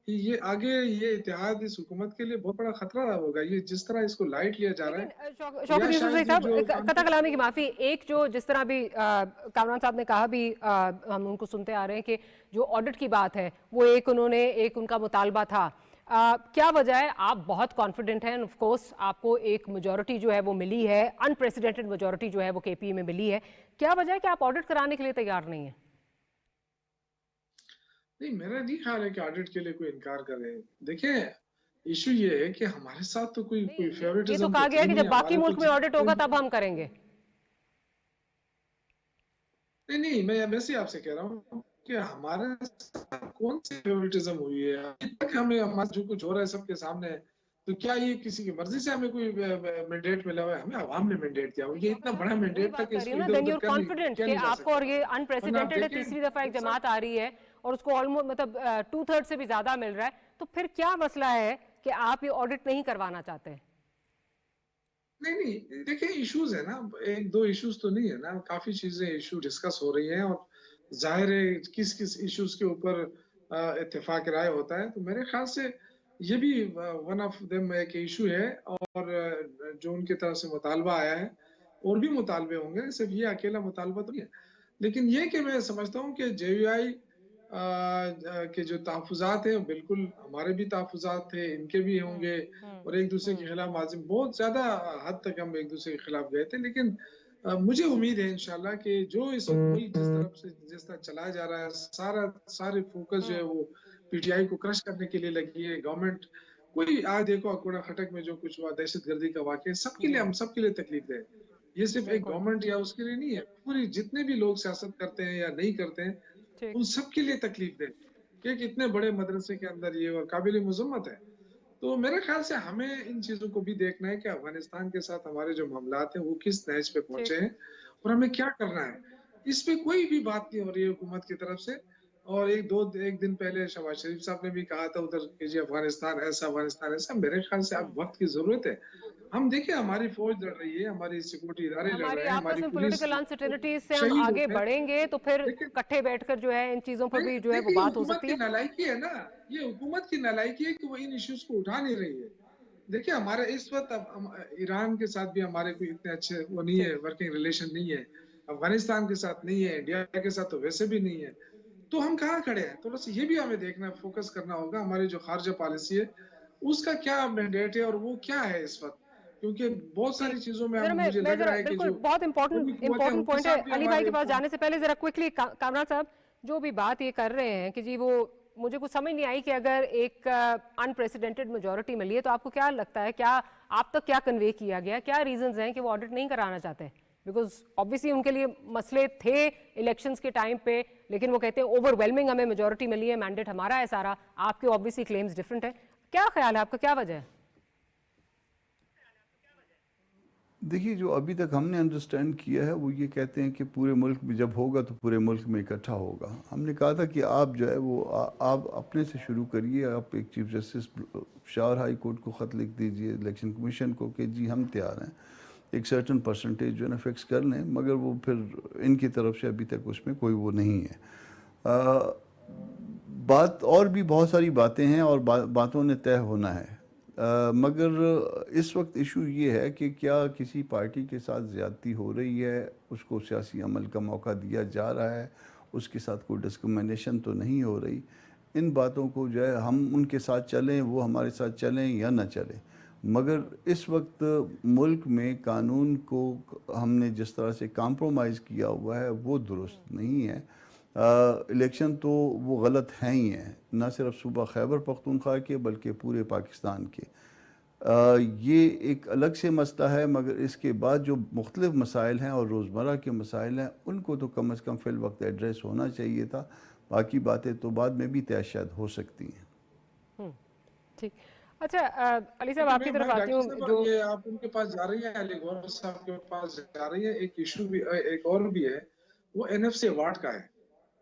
یہ آگے یہ اتحاد اس حکومت کے لیے بہت بڑا خطرہ ہوگا. یہ جس طرح اس کو لائٹ لیا جا رہا ہے. لیکن شوکت یوسف زئی صاحب، قطع کلامی کی معافی، ایک جو جس طرح بھی کامران صاحب نے کہا بھی ہم ان کو سنتے آ رہے ہیں کہ جو آڈٹ کی بات ہے وہ ایک ان کا مطالبہ تھا. کیا وجہ ہے؟ آپ بہت کانفیڈنٹ ہیں، آف کورس آپ کو ایک میجورٹی جو ہے وہ ملی ہے، انپریسیڈنٹڈ میجورٹی جو ہے وہ کے پی میں ملی ہے. کیا وجہ ہے کہ آپ آڈٹ کرانے کے لیے تیار نہیں ہیں؟ نہیں، میرا نہیں خیال ہے کہ آڈٹ کے لیے کوئی انکار کرے. دیکھیں ایشو یہ ہے کہ ہمارے ساتھ تو کوئی فیورٹزم یہ تو کہا گیا ہے کہ جب باقی ملک میں آڈٹ ہوگا تب ہم کریں گے. نہیں، میں ویسے آپ سے کہہ رہا ہوں کہ ہمارے ساتھ کون سی فیورٹزم ہوئی ہے. ابھی تک ہمیں ہمارا جو کچھ ہو رہا ہے سب کے سامنے ہے. تو کیا یہ کسی کی مرضی سے ہمیں کوئی مینڈیٹ ملا ہوا ہے؟ ہمیں عوام نے مینڈیٹ دیا. یہ اتنا بڑا مینڈیٹ تھا کہ اس کو ادھر ادھر کیا نہیں جا آپ کو، اور یہ انپریسیڈنٹڈ ہے، تیسری دفعہ ایک جماعت آ رہی ہے اور اس کو آلموسٹ مطلب 2/3 سے بھی زیادہ مل رہا ہے. تو پھر کیا مسئلہ ہے کہ آپ یہ آڈٹ نہیں کروانا چاہتے ہیں؟ نہیں، دیکھیں ایشوز ہے نا، ایک دو ایشوز تو نہیں ہے نا، کافی چیزیں ایشو ڈسکس ہو رہی ہیں اور ظاہر ہے کس کس ایشوز کے اوپر اتفاق رائے ہوتا ہے. تو میرے خیال سے یہ بھی ون آف دم ایک ایشو ہے اور جو ان کی طرف سے مطالبہ آیا ہے. اور بھی مطالبے ہوں گے، صرف یہ اکیلا مطالبہ تو نہیں ہے. لیکن یہ کہ میں سمجھتا ہوں کہ جے یو آئی کے جو تحفظات ہیں بالکل ہمارے بھی تحفظات تھے، ان کے بھی ہوں گے. اور ایک دوسرے کے خلاف معظم بہت زیادہ حد تک ہم ایک دوسرے کے خلاف گئے تھے. لیکن مجھے امید ہے انشاءاللہ کہ جو اس ملک جس طرح چلایا جا رہا ہے، سارے فوکس جو ہے وہ پی ٹی آئی کو کرش کرنے کے لیے لگی ہے. گورنمنٹ کوئی آج دیکھو اکوڑا خٹک میں جو کچھ ہوا، دہشت گردی کا واقعہ، سب کے لیے ہم سب کے لیے تکلیف دہ. یہ صرف ایک گورنمنٹ یا اس کے لیے نہیں ہے، پوری جتنے بھی لوگ سیاست کرتے ہیں یا نہیں کرتے ہیں ان سب کے لیے تکلیف دہ کہ اتنے بڑے مدرسے کے اندر یہ اور قابل مذمت ہے. تو میرے خیال سے ہمیں ان چیزوں کو بھی دیکھنا ہے کہ افغانستان کے ساتھ ہمارے جو معاملات ہیں وہ کس نہج پہ پہنچے ہیں اور ہمیں کیا کرنا ہے. اس پہ کوئی بھی بات نہیں ہو رہی ہے حکومت کی طرف سے. اور ایک دن پہلے شہباز شریف صاحب نے بھی کہا تھا ادھر کہ جی افغانستان ایسا. میرے خیال سے اب وقت کی ضرورت ہے. ہم دیکھیں ہماری فوج لڑ رہی ہے، ہماری سیکورٹی ادارے لڑ رہے ہیں، ہماری ہماری پولیس پولیٹیکل انسرٹینٹیز سے ہم شہید آگے بڑھیں گے تو پھر اکٹھے بیٹھ کر جو ہے ان چیزوں پر بھی جو ہے وہ بات ہو سکتی ہے. حکومت کی نالائکی ہے نا، یہ حکومت کی نالائکی ہے کہ وہ ان ایشوز کو اٹھا نہیں رہی ہے. دیکھیں ہمارے اس وقت ایران کے ساتھ بھی ہمارے کوئی اتنے اچھے وہ نہیں ہے، ورکنگ ریلیشن نہیں ہے. افغانستان کے ساتھ نہیں ہے، انڈیا کے ساتھ تو ویسے بھی نہیں ہے. तो हम कहाँ खड़े हैं? थोड़ा सा ये भी हमें देखना, फोकस करना होगा। हमारी जो खारजा पॉलिसी है उसका क्या मैंडेट है और वो क्या है इस वक्त, क्योंकि बहुत जी, सारी चीजों में जरा मुझे मैं लग रहा जरा है कि बिल्कुल जो बहुत बड़ी इम्पोर्टेंट कुव्वतें हैं इम्पोर्टेंट उनके पॉइंट है। साथ भी अली भाई के पास हमारे जाने से पहले जरा क्विकली कामरान साहब जो भी बात ये कर रहे हैं कि जी वो मुझे कुछ समझ नहीं आई कि अगर एक अनप्रेसिडेंटेड मेजोरिटी मिली है तो आपको क्या लगता है, क्या आप तक क्या कन्वे किया गया, क्या रीजंस हैं कि वो ऑडिट नहीं कराना चाहते? बिकॉज ऑब्वियसली उनके लिए मसले थे इलेक्शंस के टाइम पे, लेकिन वो कहते हैं ओवरवेलमिंग हमें मेजोरिटी मिली है, मैंडेट हमारा है सारा। आपके ऑब्वियसली क्लेम्स डिफरेंट है। क्या ख्याल है आपका, क्या वजह है? देखिए, जो अभी तक हमने अंडरस्टैंड किया है वो ये कहते हैं कि पूरे मुल्क में जब होगा तो पूरे मुल्क में इकट्ठा होगा। हमने कहा था कि आप जो है वो आप अपने से शुरू करिए, आप एक चीफ जस्टिस शार हाई कोर्ट को ख़त लिख दीजिए, इलेक्शन कमीशन को, कि जी हम तैयार हैं, एक सर्टन परसेंटेज जो है ना फिक्स कर लें, मगर वो फिर इनकी तरफ से अभी तक उसमें कोई वो नहीं है। बात और भी बहुत सारी बातें हैं और बातों ने तय होना है। मगर इस वक्त इशू ये है कि क्या किसी पार्टी के साथ ज़्यादती हो रही है, उसको सियासी अमल का मौका दिया जा रहा है, उसके साथ कोई डिस्क्रिमिनेशन तो नहीं हो रही। इन बातों को जो है हम उनके साथ चलें, वो हमारे साथ चलें या ना चलें, मगर इस वक्त मुल्क में कानून को हमने जिस तरह से कॉम्प्रोमाइज़ किया हुआ है वो दुरुस्त नहीं है। इलेक्शन तो वो गलत हैं ही हैं, ना सिर्फ सूबा खैबर पख्तूनख्वा के बल्कि पूरे पाकिस्तान के। ये एक अलग से मसला है, मगर इसके बाद जो मुख्तलिफ मसाइल हैं और रोज़मर्रा के मसाइल हैं उनको तो कम अज़ कम फ़िल वक्त एड्रेस होना चाहिए था। बाकी बातें तो बाद में भी तय शायद हो सकती हैं। ठीक। अच्छा अली साहब आपकी तरफ आती डॉक्टर हूँ। साहब, जो ये आप उनके पास जा रही है, अली गौहर साहब के पास जा रही है, एक इशू भी एक और भी है, वो एनएफसी अवार्ड का है।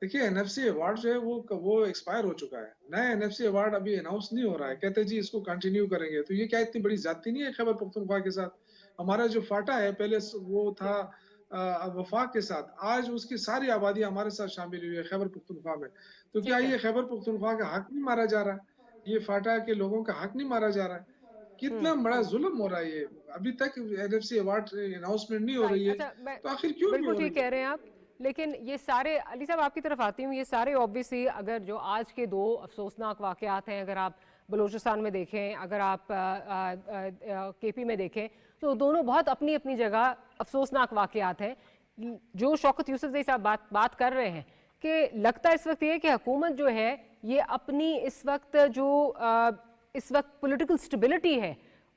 देखिए, एनएफसी अवार्ड जो है वो एक्सपायर हो चुका है, नया एनएफसी अवार्ड अभी अनाउंस नहीं हो रहा है। कहते जी इसको कंटिन्यू करेंगे, तो ये क्या इतनी बड़ी ज्यादती नहीं है खैबर पख्तूनख्वा के साथ? हमारा जो फाटा है पहले वो था वफाक के साथ, आज उसकी सारी आबादी हमारे साथ शामिल हुई है खैबर पख्तूनख्वा में। तो क्या ये खैबर पख्तूनख्वा का हक नहीं मारा जा रहा है? ये फाटा के लोगों का हक नहीं मारा जा रहा है? कितना बड़ा जुल्म हो रहा है ये। अभी तक एनएफसी अवार्ड अनाउंसमेंट नहीं हो रही है, अच्छा, मैं तो आखिर क्यों नहीं बिल्कुल हो ठीक रही कह है? रहे हैं आप, लेकिन ये सारे अली साहब आपकी तरफ आती हूँ, ये सारे ऑब्वियसली अगर जो आज के दो अफसोसनाक वाकयात हैं, अगर आप बलूचिस्तान में देखें, अगर आप केपी में देखें, तो दोनों बहुत अपनी अपनी जगह अफसोसनाक वाकयात हैं। जो शौकत यूसुफ साहब बात कर रहे हैं कि लगता है इस वक्त ये कि हुकूमत जो है ये अपनी इस वक्त जो इस वक्त पॉलिटिकल स्टेबिलिटी है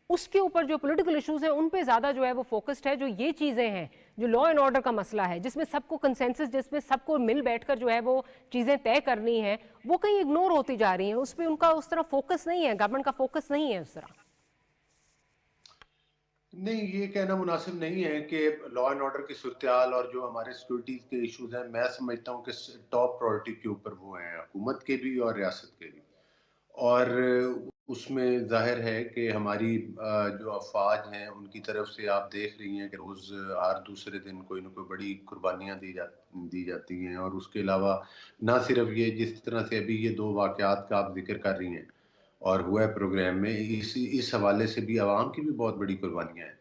उसके ऊपर, जो पॉलिटिकल इश्यूज हैं उन पे ज़्यादा जो है वो फोकस्ड है। जो ये चीज़ें हैं, जो लॉ एंड ऑर्डर का मसला है, जिसमें सबको कंसेंसस, जिसमें सबको मिल बैठकर जो है वो चीज़ें तय करनी है, वो कहीं इग्नोर होती जा रही हैं। उस पर उनका उस तरह फोकस नहीं है, गवर्नमेंट का फोकस नहीं है उस तरह। नहीं, ये कहना मुनासिब नहीं है कि लॉ एंड ऑर्डर की सूरत-ए-हाल और जो हमारे सिक्योरिटी के इश्यूज हैं, मैं समझता हूँ कि टॉप प्रायोरिटी के ऊपर वो हैं, हुकूमत के भी और रियासत के भी। और उसमें जाहिर है कि हमारी जो अफवाज हैं उनकी तरफ से आप देख रही हैं कि रोज़ हर दूसरे दिन कोई ना कोई बड़ी कुर्बानियाँ दी जाती हैं। और उसके अलावा ना सिर्फ ये, जिस तरह से अभी ये दो वाक़यात का आप जिक्र कर रही हैं और हुआ है प्रोग्राम में, इस हवाले से भी आवाम की भी बहुत बड़ी कुर्बानियाँ हैं।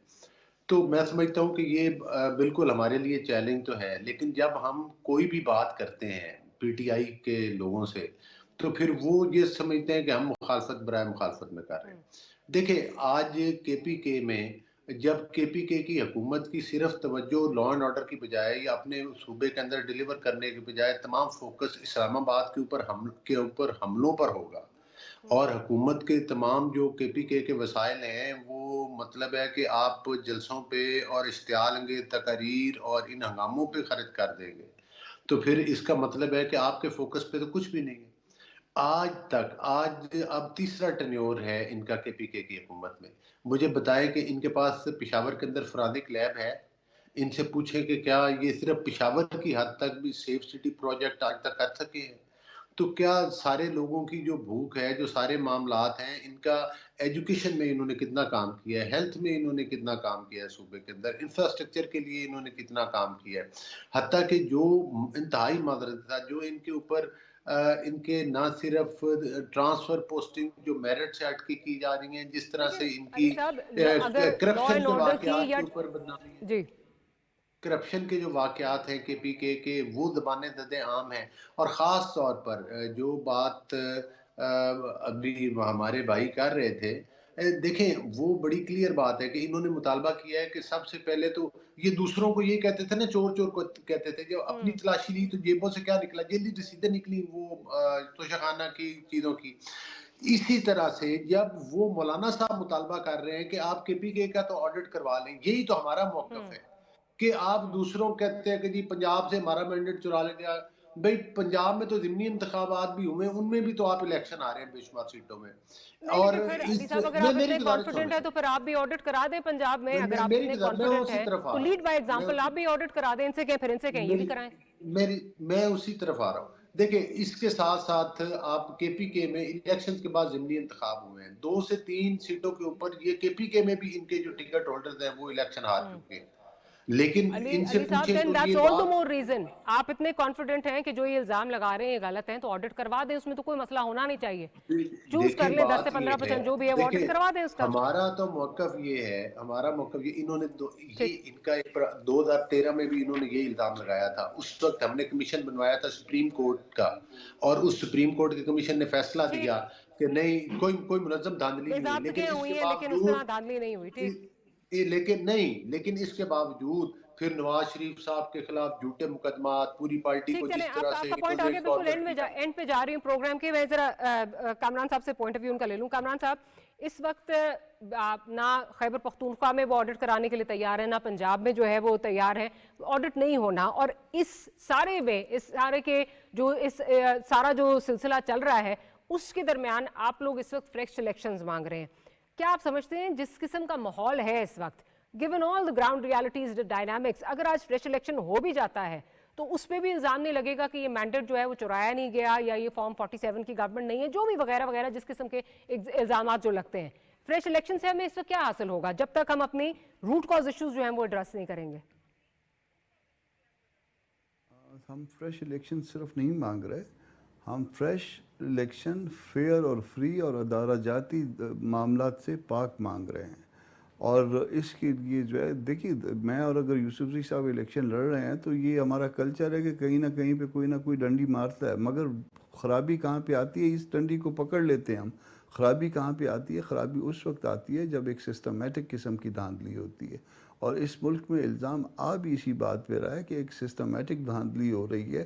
तो मैं समझता हूँ कि ये बिल्कुल हमारे लिए चैलेंज तो है, लेकिन जब हम कोई भी बात करते हैं पीटीआई के लोगों से, तो फिर वो ये समझते हैं कि हम मुखालफत बराए मुखालफत में कर रहे हैं। देखिए, आज केपीके में जब केपीके की हुकूमत की सिर्फ तवज्जो लॉ एंड ऑर्डर की बजाय या अपने सूबे के अंदर डिलीवर करने के बजाय तमाम फोकस इस्लामाबाद के ऊपर हमलों पर होगा, और हुकूमत के तमाम जो केपीके के वसाइल हैं वो मतलब है कि आप जलसों पे और इश्तिहाल तकारीर और इन हंगामों पे खर्च कर देंगे, तो फिर इसका मतलब है कि आपके फोकस पे तो कुछ भी नहीं है। आज अब तीसरा टेन्योर है इनका केपीके की हुकूमत में। मुझे बताएं कि इनके पास पेशावर के अंदर फॉरेंसिक लैब है। इनसे पूछें कि क्या ये सिर्फ पेशावर की हद तक भी सेफ सिटी प्रोजेक्ट आज तक कर सके हैं? तो क्या सारे लोगों की जो भूख है, जो सारे मामलात हैं, इनका एजुकेशन में इन्होंने कितना काम किया है, हेल्थ में इन्होंने कितना काम किया है, सूबे के अंदर इंफ्रास्ट्रक्चर के लिए इन्होंने कितना काम किया है? हत्ता कि जो इंतहाई मादरत था, जो इनके ऊपर इनके ना सिर्फ ट्रांसफर पोस्टिंग जो मेरिट से हट के की जा रही हैं, जिस तरह से लेकिन इनकी अली साहब, अगर लॉ करप्शन एंड के ऑर्डर की वाकयात या के ऊपर बदनामी है, जी کرپشن کے جو واقعات ہیں KPK کے وہ زبانیں زدیں عام ہیں، اور خاص طور پر جو بات ابھی ہمارے بھائی کر رہے تھے، دیکھیں وہ بڑی کلیئر بات ہے کہ انہوں نے مطالبہ کیا ہے کہ سب سے پہلے تو یہ دوسروں کو یہ کہتے تھے نا، چور چور کو کہتے تھے، جب اپنی تلاشی لی تو جیبوں سے کیا نکلا، جیلی رسیدیں نکلی وہ توشخانہ کی چیزوں کی۔ اسی طرح سے جب وہ مولانا صاحب مطالبہ کر رہے ہیں کہ آپ KPK کا تو آڈٹ کروا لیں، یہی تو ہمارا موقف ہے کہ آپ دوسروں کہتے ہیں کہ جی پنجاب سے ہمارا مینڈیٹ چرا لیں گے۔ بھئی پنجاب میں تو ضمنی انتخابات بھی ہوئے، ان میں بھی تو آپ الیکشن آ رہے ہیں بے شمار سیٹوں میں۔ نہیں اور لیکن پھر علی صاحب اگر آپ اتنے کانفیڈنٹ ہیں تو پھر آپ بھی آڈٹ کرا دیں پنجاب میں، اگر آپ اتنے کانفیڈنٹ ہیں تو لیڈ بائی ایگزامپل، آپ بھی آڈٹ کرا دیں، ان سے کہیں پھر ان سے کہیں یہ بھی کرائیں۔ میں اسی طرف آ رہا ہوں۔ دیکھیں اس کے ساتھ ساتھ آپ KPK میں الیکشن کے بعد ضمنی انتخاب ہوئے ہیں، 2 سے 3 سیٹوں کے اوپر یہ KPK میں بھی ان کے جو ٹکٹ ہولڈرز ہیں وہ الیکشن ہار چکے ہیں، لیکن ان سے علی صاحب پوچھیں then تو that's یہ all the بات more reason، آپ اتنے کانفیڈنٹ ہیں کہ جو یہ الزام لگا رہے ہیں یہ غلط ہیں تو آڈٹ کروا دیں، اس میں تو کوئی مسئلہ ہونا نہیں چاہیے، چوز کر لیں 10 سے 15% جو بھی ہے وہ آڈٹ کروا دیں اس کا۔ ہمارا تو موقف یہ ہے، ہمارا موقف یہ، انہوں نے یہ ان کا 2013 میں بھی انہوں نے یہ الزام لگایا تھا، اس وقت ہم نے کمیشن بنوایا تھا سپریم کورٹ کا، اور اس سپریم کورٹ کے کمیشن نے فیصلہ دیا کہ نہیں کوئی منظم دھاندلی نہیں ہوئی، لیکن اس کے لیکن اس طرح دھاندلی نہیں ہوئی، ٹھیک لیکن اس کے باوجود پھر نواز شریف صاحب کے خلاف جھوٹے مقدمات، پوری پارٹی کو جس طرح سے آپ کا پوائنٹ آگے بالکل اینڈ پہ جا رہی ہوں پروگرام کے، میں ذرا کامران صاحب سے پوائنٹ آف ویو ان کا لے لوں۔ کامران صاحب اس وقت نہ خیبر پختونخوا میں وہ آڈٹ کرانے کے لیے تیار ہے، نہ پنجاب میں جو ہے وہ تیار ہے، آڈٹ نہیں ہونا، اور اس سارے میں اس سارے کے جو اس سارا جو سلسلہ چل رہا ہے اس کے درمیان آپ لوگ اس وقت فریش الیکشنز مانگ رہے ہیں۔ کیا آپ سمجھتے ہیں جس قسم کا ماحول ہے اس وقت، given all the ground realities, the dynamics، اگر آج فریش الیکشن ہو بھی جاتا ہے تو اس پہ بھی الزام نہیں لگے گا کہ یہ مینڈیٹ جو ہے وہ چرایا نہیں گیا یا یہ فارم 47 کی گورنمنٹ نہیں ہے، جو بھی وغیرہ وغیرہ جس قسم کے الزامات جو لگتے ہیں، فریش الیکشن سے ہمیں اس وقت کیا حاصل ہوگا جب تک ہم اپنی روٹ کاز ایشوز جو ہیں وہ ایڈریس نہیں کریں گے؟ ہم فریش الیکشن صرف نہیں مانگ رہے، ہم فریش الیکشن فیئر اور فری اور ادارہ جاتی معاملات سے پاک مانگ رہے ہیں، اور اس کے لیے جو ہے دیکھیے میں اور اگر یوسفزئی صاحب الیکشن لڑ رہے ہیں تو یہ ہمارا کلچر ہے کہ کہیں نہ کہیں پہ کوئی نہ کوئی ڈنڈی مارتا ہے، مگر خرابی کہاں پہ آتی ہے اس ڈنڈی کو پکڑ لیتے ہیں ہم۔ خرابی کہاں پہ آتی ہے؟ خرابی اس وقت آتی ہے جب ایک سسٹمیٹک قسم کی دھاندلی ہوتی ہے، اور اس ملک میں الزام آ بھی اسی بات پہ رہا ہے کہ ایک سسٹمیٹک دھاندلی ہو رہی ہے۔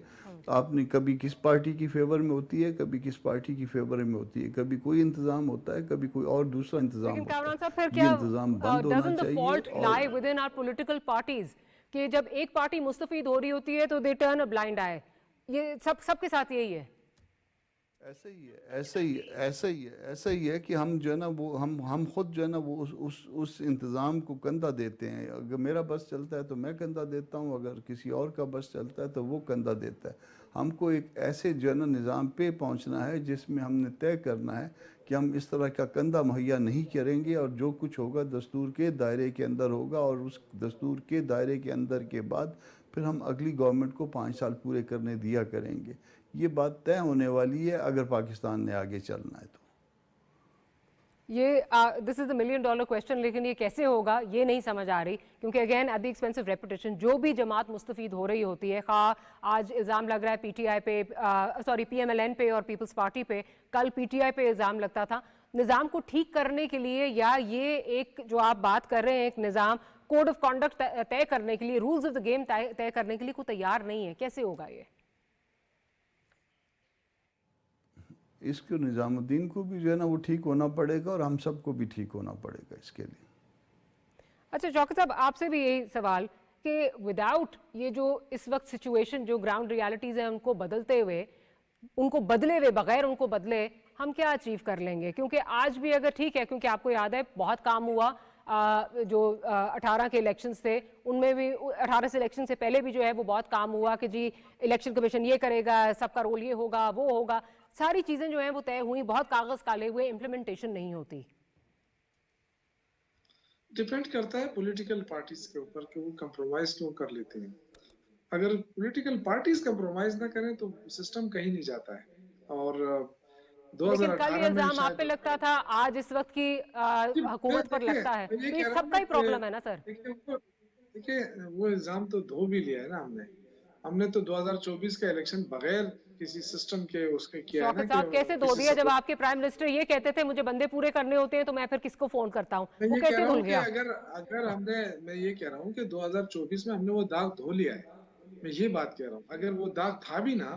آپ نے کبھی کس پارٹی کی فیور میں ہوتی ہے، کبھی کس پارٹی کی فیور میں ہوتی ہے، کبھی کوئی انتظام ہوتا ہے، کبھی کوئی اور دوسرا انتظام ہوتا ہے۔ لیکن کامران صاحب پھر کیا انتظام بند ہونا doesn't the چاہیے، fault lie within our political parties کہ جب ایک پارٹی مستفید ہو رہی ہوتی ہے تو they turn a blind eye، یہ سب کے ساتھ یہی ہے۔ ایسا ہی ہے کہ ہم جو ہے نا وہ ہم خود جو ہے نا وہ اس انتظام کو کندھا دیتے ہیں، اگر میرا بس چلتا ہے تو میں کندھا دیتا ہوں، اگر کسی اور کا بس چلتا ہے تو وہ کندھا دیتا ہے۔ ہم کو ایک ایسے جو ہے نا نظام پہ پہنچنا ہے جس میں ہم نے طے کرنا ہے کہ ہم اس طرح کا کندھا مہیا نہیں کریں گے، اور جو کچھ ہوگا دستور کے دائرے کے اندر ہوگا، اور اس دستور کے دائرے کے اندر کے بعد پھر ہم اگلی گورنمنٹ کو 5 سال پورے کرنے دیا کریں گے۔ یہ بات طے ہونے والی ہے اگر پاکستان نے آگے چلنا ہے تو۔ یہ دس از the $1 million question، لیکن یہ کیسے ہوگا یہ نہیں سمجھ آ رہی، کیونکہ again at the expense of reputation جو بھی جماعت مستفید ہو رہی ہوتی ہے، خواہ آج الزام لگ رہا ہے PTI پہ، PMLN پہ اور پیپلز پارٹی پہ، کل PTI پہ الزام لگتا تھا، نظام کو ٹھیک کرنے کے لیے یا یہ ایک جو آپ بات کر رہے ہیں ایک نظام کوڈ آف کانڈکٹ طے کرنے کے لیے، رولز آف دا گیم طے کرنے کے لیے کوئی تیار نہیں ہے، کیسے ہوگا یہ؟ اس کو نظام الدین کو بھی جو ہے نا وہ ٹھیک ہونا پڑے گا، اور ہم سب کو بھی ٹھیک ہونا پڑے گا اس کے لیے۔ اچھا شوکت صاحب آپ سے بھی یہی سوال کہ وداؤٹ یہ جو اس وقت سچویشن جو گراؤنڈ ریالٹیز ہیں ان کو بدلتے ہوئے، ان کو بدلے ہوئے بغیر ان کو بدلے ہم کیا اچیو کر لیں گے؟ کیونکہ آج بھی اگر ٹھیک ہے، کیونکہ آپ کو یاد ہے بہت کام ہوا، جو 18 کے الیکشنز تھے ان میں بھی، 18 سے الیکشن سے پہلے بھی جو ہے وہ بہت کام ہوا کہ جی الیکشن کمیشن یہ کرے گا، سب کا رول یہ ہوگا وہ ہوگا، ساری چیزیں جو ہیں وہ طے ہوئی، بہت کاغذ کالے ہوئے، امپلیمنٹیشن نہیں ہوتی۔ ڈیپینڈ کرتا ہے پولیٹیکل پارٹیز کے اوپر کہ وہ کمپرومائز کیوں کر لیتے ہیں۔ اگر پولیٹیکل پارٹیز کمپرومائز نہ کریں تو سسٹم کہیں نہیں جاتا ہے۔ اور لیکن کل یہ الزام آپ پہ لگتا تھا، آج اس وقت کی حکومت پر لگتا ہے، تو یہ سب کا ہی پرابلم ہے نا سر۔ देखिए वो इल्जाम तो धो भी लिया है ना हमने तो 2024 का इलेक्शन बगैर किसी सिस्टम के उसके किया है ना शौकत साहब कैसे धो दिया जब आपके प्राइम मिनिस्टर ये कहते थे मुझे बंदे पूरे करने होते हैं तो मैं फिर किसको फोन करता हूँ, वो कैसे धुल गया? अगर मैं ये कह रहा हूँ कि 2024 में हमने वो दाग धो लिया है, मैं ये बात कह रहा हूँ। अगर वो दाग था भी ना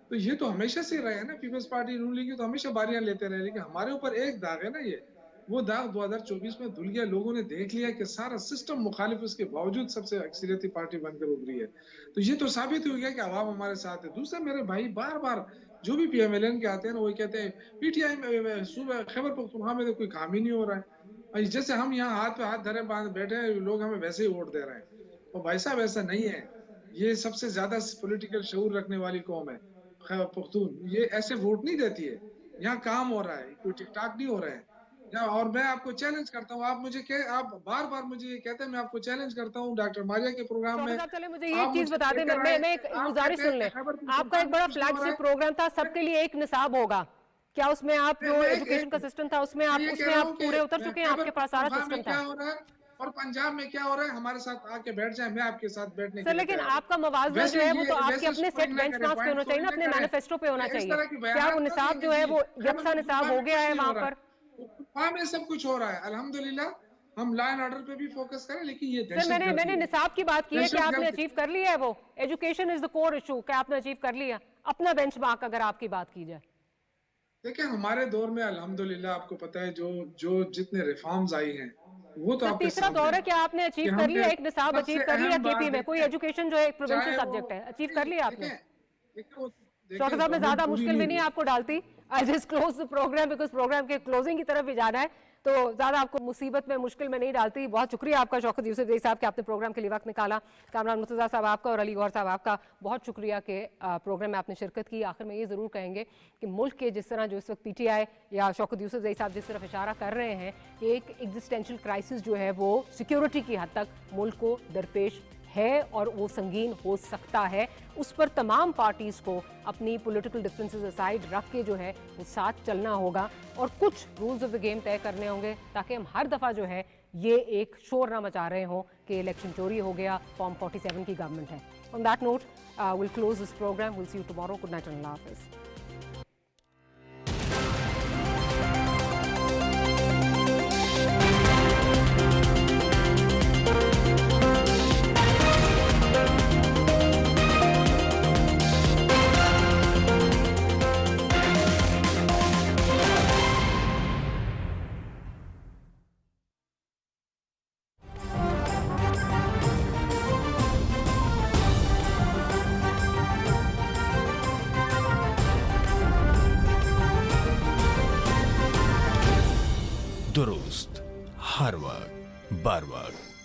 तो ये तो हमेशा से रहे ना, पीपल्स पार्टी रूलिंग की तो हमेशा बारियां लेते रहे, लेकिन हमारे ऊपर एक दाग है ना, ये वो दाग 2024 में धुल गया। लोगों ने देख लिया कि सारा सिस्टम मुखालिफ उसके बावजूद सबसे अक्सरियती पार्टी बनकर उभरी है, तो ये तो साबित हो गया कि अवाम हमारे साथ है। दूसरा, मेरे भाई बार बार जो भी PMLN के आते हैं ना, वो कहते हैं PTI में सूबे खैबर पख्तूनख्वा में तो कोई काम ही नहीं हो रहा है, जैसे हम यहाँ हाथ पे हाथ धरे बांध बैठे हैं, लोग हमें वैसे ही वोट दे रहे हैं। और भाई साहब ऐसा नहीं है, ये सबसे ज्यादा पॉलिटिकल शऊर रखने वाली कौम है खैबर पख्तून, ये ऐसे वोट नहीं देती है। यहाँ काम हो रहा है, कोई टिकटाक नहीं हो रहा है। और मैं आपको चैलेंज करता हूँ, आप बार बार मुझे ये कहते हैं, मैं आपको चैलेंज करता हूँ डॉक्टर मारिया के प्रोग्राम में। चले मुझे ये चीज बता दें, मैं एक गुजारिश सुन लें। आपका एक बड़ा फ्लैगशिप प्रोग्राम था सबके लिए एक निसाब होगा, क्या उसमें आप जो एजुकेशन का सिस्टम था उसमें आप पूरे उतर चुके हैं? आपके पास सारा सिस्टम था। और पंजाब में क्या हो रहा है, हमारे साथ आके बैठ जाए, मैं आपके साथ बैठने के लिए। लेकिन आपका मवाज़ना जो है वो तो आपके अपने सेट बेंचमार्क्स पे होना चाहिए ना, अपने मैनिफेस्टो पे होना चाहिए। क्या वो निसाब जो है वो यकसा निसाब हो गया है वहां पर? वहां में सब कुछ हो रहा है अल्हम्दुलिल्लाह। हम लॉ एंड ऑर्डर पे भी फोकस करें, लेकिन ये सर मैंने निसाब की बात की है कि आपने अचीव कर लिया है वो। Education is the core issue, क्या आपने अचीव कर लिया अपना बेंचमार्क अगर आपकी बात की जाए? देखिए हमारे दौर में अल्हम्दुलिल्लाह आपको पता है जो जितने रिफॉर्म्स आई हैं वो तो आपके तीसरा दौर है, क्या आपने अचीव कर लिया? एक निसाब अचीव कर लिया KP में? कोई एजुकेशन जो है एक प्रोविंशियल सब्जेक्ट है, अचीव कर लिया आपने? शौकत साहब मैं ज्यादा मुश्किल में नहीं आपको डालती, I just close the programme because programme के क्लोजिंग की तरफ भी जाना है, तो ज्यादा आपको मुसीबत में मुश्किल में नहीं डालती। बहुत शुक्रिया आपका शौकत यूसुफ जई साहब के आपने प्रोग्राम के लिए वक्त निकाला। कामरान मुर्तजा साहब आपका और अली गौहर साहब आपका बहुत शुक्रिया कि प्रोग्राम में आपने शिरकत की। आखिर में ये ज़रूर कहेंगे कि मुल्क के जिस तरह जो इस वक्त PTI या शौकत यूसुफ जई साहब जिस तरफ इशारा कर रहे हैं कि एक एग्जिस्टेंशियल क्राइसिस जो है वो सिक्योरिटी की हद तक मुल्क को दरपेश है और वो संगीन हो सकता है, उस पर तमाम पार्टीज़ को अपनी पॉलिटिकल डिफरेंसेस असाइड रख के जो है वो साथ चलना होगा और कुछ रूल्स ऑफ द गेम तय करने होंगे ताकि हम हर दफ़ा जो है ये एक शोर ना मचा रहे हों कि इलेक्शन चोरी हो गया, फॉर्म 47 की गवर्नमेंट है। On that note will close this program, will see you tomorrow. Good night and अल्लाह हाफिज़। दुरुस्त हर वक्त बर वक्त।